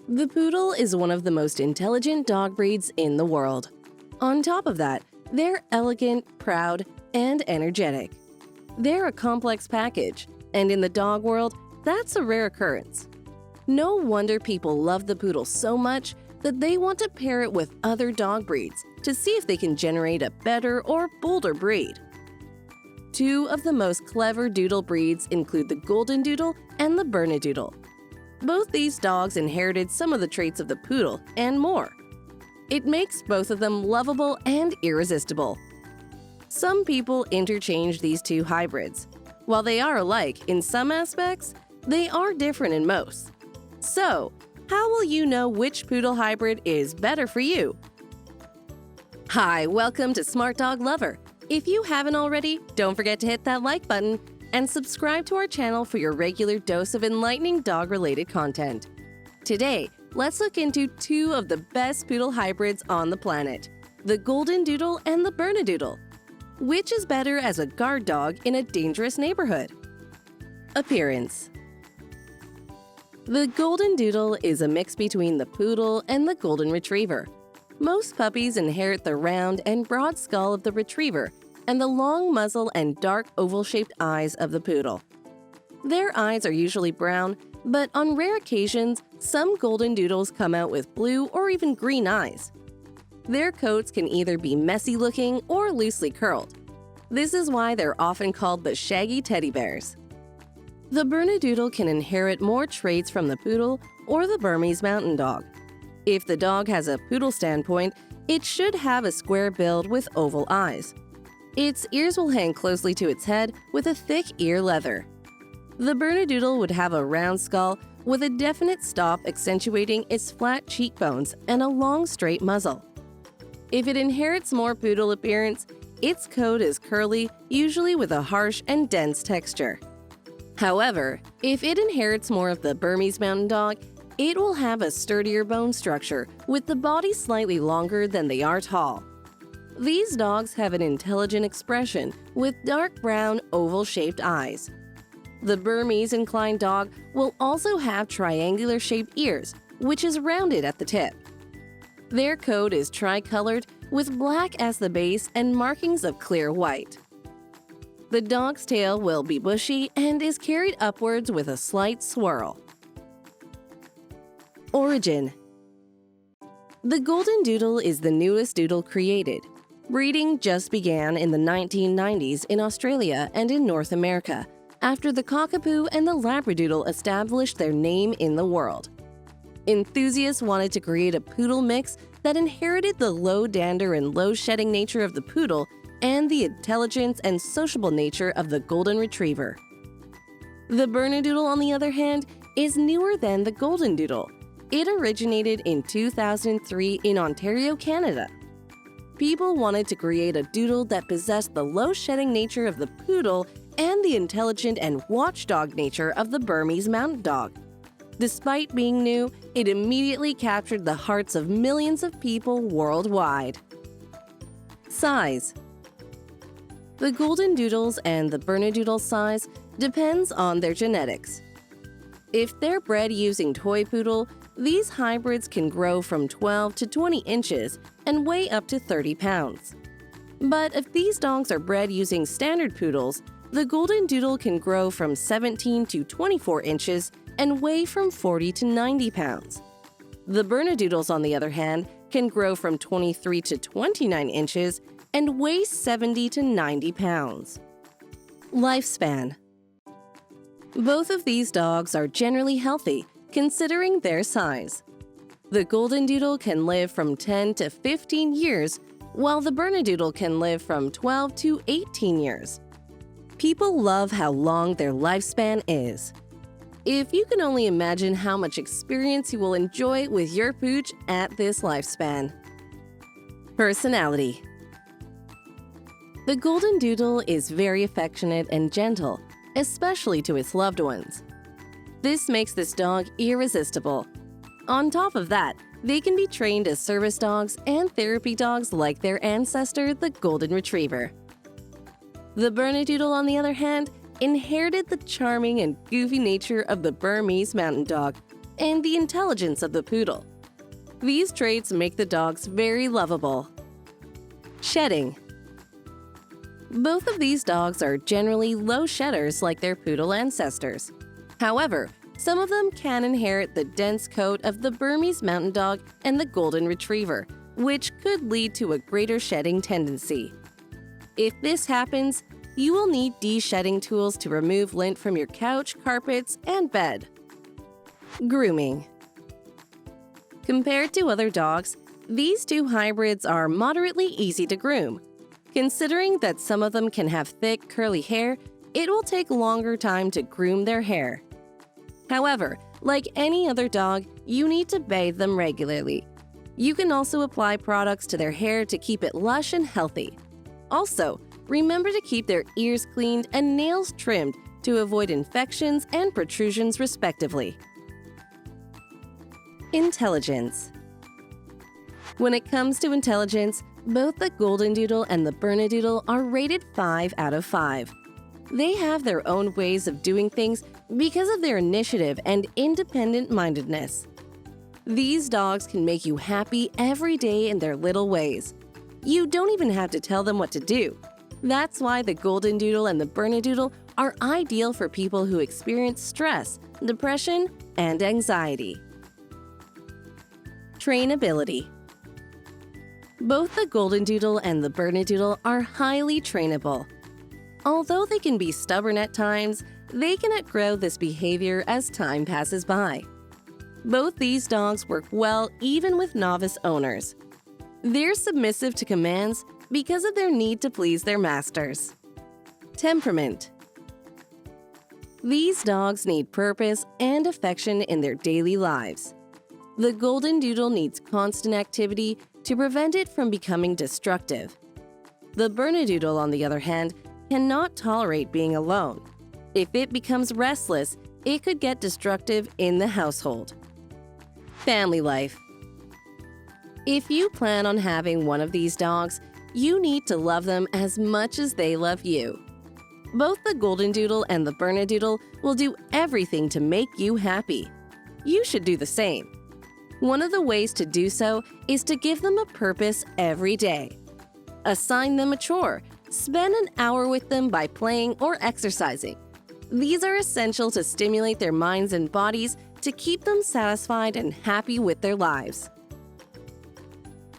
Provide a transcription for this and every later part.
The poodle is one of the most intelligent dog breeds in the world. On top of that, they're elegant, proud, and energetic. They're a complex package, and in the dog world, that's a rare occurrence. No wonder people love the poodle so much that they want to pair it with other dog breeds to see if they can generate a better or bolder breed. Two of the most clever doodle breeds include the Goldendoodle and the Bernedoodle. Both these dogs inherited some of the traits of the poodle and more. It makes both of them lovable and irresistible. Some people interchange these two hybrids. While they are alike in some aspects, they are different in most. So, how will you know which poodle hybrid is better for you? Hi, welcome to Smart Dog Lover. If you haven't already, don't forget to hit that like button and subscribe to our channel for your regular dose of enlightening dog-related content. Today, let's look into two of the best poodle hybrids on the planet, the Goldendoodle and the Bernedoodle. Which is better as a guard dog in a dangerous neighborhood? Appearance. The Goldendoodle is a mix between the poodle and the golden retriever. Most puppies inherit the round and broad skull of the retriever and the long muzzle and dark oval-shaped eyes of the poodle. Their eyes are usually brown, but on rare occasions, some Goldendoodles come out with blue or even green eyes. Their coats can either be messy-looking or loosely curled. This is why they're often called the shaggy teddy bears. The Bernedoodle can inherit more traits from the poodle or the Burmese mountain dog. If the dog has a poodle standpoint, it should have a square build with oval eyes. Its ears will hang closely to its head with a thick ear leather. The Bernedoodle would have a round skull with a definite stop accentuating its flat cheekbones and a long straight muzzle. If it inherits more poodle appearance, its coat is curly, usually with a harsh and dense texture. However, if it inherits more of the Burmese mountain dog, it will have a sturdier bone structure with the body slightly longer than they are tall. These dogs have an intelligent expression with dark brown, oval-shaped eyes. The Burmese inclined dog will also have triangular-shaped ears, which is rounded at the tip. Their coat is tricolored with black as the base and markings of clear white. The dog's tail will be bushy and is carried upwards with a slight swirl. Origin. The Goldendoodle is the newest doodle created. Breeding just began in the 1990s in Australia and in North America, after the Cockapoo and the Labradoodle established their name in the world. Enthusiasts wanted to create a poodle mix that inherited the low dander and low shedding nature of the poodle and the intelligence and sociable nature of the golden retriever. The Bernedoodle, on the other hand, is newer than the Goldendoodle. It originated in 2003 in Ontario, Canada. People wanted to create a doodle that possessed the low-shedding nature of the poodle and the intelligent and watchdog nature of the Burmese mountain dog. Despite being new, it immediately captured the hearts of millions of people worldwide. Size. The Goldendoodles and the Bernedoodle size depends on their genetics. If they're bred using toy poodle, these hybrids can grow from 12 to 20 inches and weigh up to 30 pounds. But if these dogs are bred using standard poodles, the Goldendoodle can grow from 17 to 24 inches and weigh from 40 to 90 pounds. The Bernedoodles, on the other hand, can grow from 23 to 29 inches and weigh 70 to 90 pounds. Lifespan. Both of these dogs are generally healthy, considering their size. The Goldendoodle can live from 10 to 15 years, while the Bernedoodle can live from 12 to 18 years. People love how long their lifespan is. If you can only imagine how much experience you will enjoy with your pooch at this lifespan. Personality. The Goldendoodle is very affectionate and gentle, especially to its loved ones. This makes this dog irresistible. On top of that, they can be trained as service dogs and therapy dogs like their ancestor, the Golden Retriever. The Bernedoodle, on the other hand, inherited the charming and goofy nature of the Burmese mountain dog, and the intelligence of the poodle. These traits make the dogs very lovable. Shedding. Both of these dogs are generally low shedders like their poodle ancestors. However, some of them can inherit the dense coat of the Burmese mountain dog and the golden retriever, which could lead to a greater shedding tendency. If this happens, you will need de-shedding tools to remove lint from your couch, carpets, and bed. Grooming. Compared to other dogs, these two hybrids are moderately easy to groom. Considering that some of them can have thick, curly hair, it will take longer time to groom their hair. However, like any other dog, you need to bathe them regularly. You can also apply products to their hair to keep it lush and healthy. Also, remember to keep their ears cleaned and nails trimmed to avoid infections and protrusions respectively. Intelligence. When it comes to intelligence, both the Goldendoodle and the Bernedoodle are rated 5 out of 5. They have their own ways of doing things because of their initiative and independent-mindedness. These dogs can make you happy every day in their little ways. You don't even have to tell them what to do. That's why the Goldendoodle and the Bernedoodle are ideal for people who experience stress, depression, and anxiety. Trainability. Both the Goldendoodle and the Bernedoodle are highly trainable. Although they can be stubborn at times, they can outgrow this behavior as time passes by. Both these dogs work well even with novice owners. They're submissive to commands because of their need to please their masters. Temperament. These dogs need purpose and affection in their daily lives. The Goldendoodle needs constant activity to prevent it from becoming destructive. The Bernedoodle, on the other hand, cannot tolerate being alone. If it becomes restless, it could get destructive in the household. Family life. If you plan on having one of these dogs, you need to love them as much as they love you. Both the Goldendoodle and the Bernedoodle will do everything to make you happy. You should do the same. One of the ways to do so is to give them a purpose every day. Assign them a chore. Spend an hour with them by playing or exercising. These are essential to stimulate their minds and bodies to keep them satisfied and happy with their lives.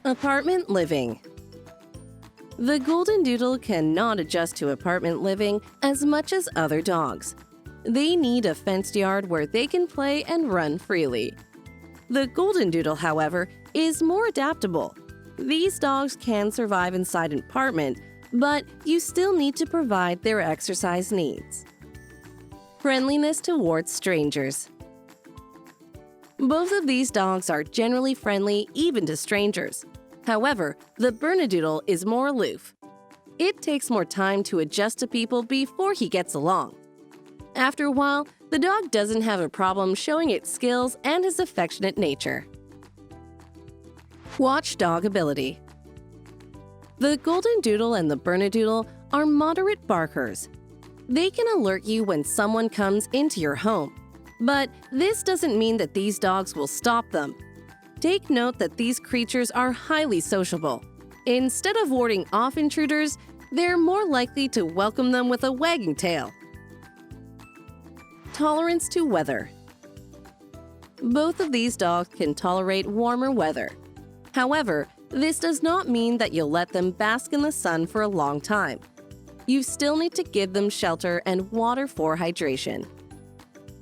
Apartment living. The Goldendoodle cannot adjust to apartment living as much as other dogs. They need a fenced yard where they can play and run freely. The Goldendoodle, however, is more adaptable. These dogs can survive inside an apartment, but you still need to provide their exercise needs. Friendliness towards strangers. Both of these dogs are generally friendly even to strangers. However, the Bernedoodle is more aloof. It takes more time to adjust to people before he gets along. After a while, the dog doesn't have a problem showing its skills and his affectionate nature. Watchdog ability. The Goldendoodle and the Bernedoodle are moderate barkers. They can alert you when someone comes into your home. But this doesn't mean that these dogs will stop them. Take note that these creatures are highly sociable. Instead of warding off intruders, they're more likely to welcome them with a wagging tail. Tolerance to weather. Both of these dogs can tolerate warmer weather. However, this does not mean that you'll let them bask in the sun for a long time. You still need to give them shelter and water for hydration.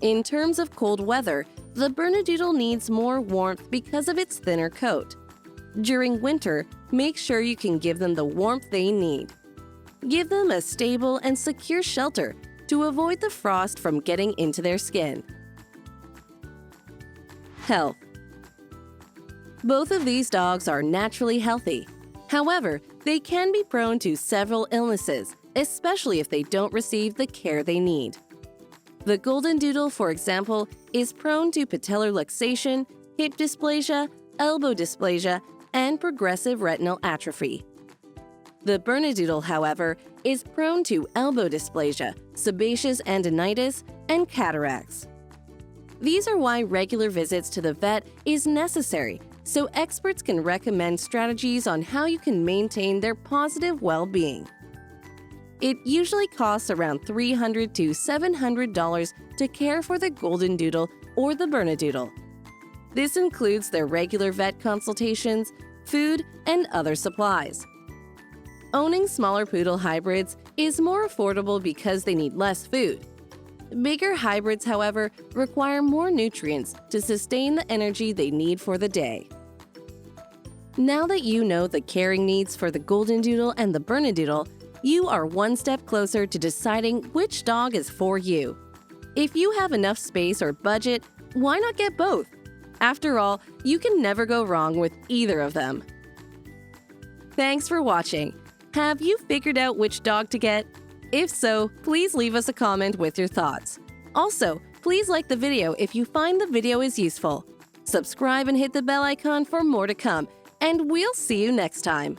In terms of cold weather, the Bernedoodle needs more warmth because of its thinner coat. During winter, make sure you can give them the warmth they need. Give them a stable and secure shelter to avoid the frost from getting into their skin. Health. Both of these dogs are naturally healthy. However, they can be prone to several illnesses, especially if they don't receive the care they need. The Goldendoodle, for example, is prone to patellar luxation, hip dysplasia, elbow dysplasia, and progressive retinal atrophy. The Bernedoodle, however, is prone to elbow dysplasia, sebaceous endonitis, and cataracts. These are why regular visits to the vet is necessary, so experts can recommend strategies on how you can maintain their positive well-being. It usually costs around $300 to $700 to care for the Goldendoodle or the Bernedoodle. This includes their regular vet consultations, food, and other supplies. Owning smaller poodle hybrids is more affordable because they need less food. Bigger hybrids, however, require more nutrients to sustain the energy they need for the day. Now that you know the caring needs for the Goldendoodle and the Bernedoodle, you are one step closer to deciding which dog is for you. If you have enough space or budget, why not get both? After all, you can never go wrong with either of them. Thanks for watching. Have you figured out which dog to get? If so, please leave us a comment with your thoughts. Also, please like the video if you find the video is useful. Subscribe and hit the bell icon for more to come, and we'll see you next time.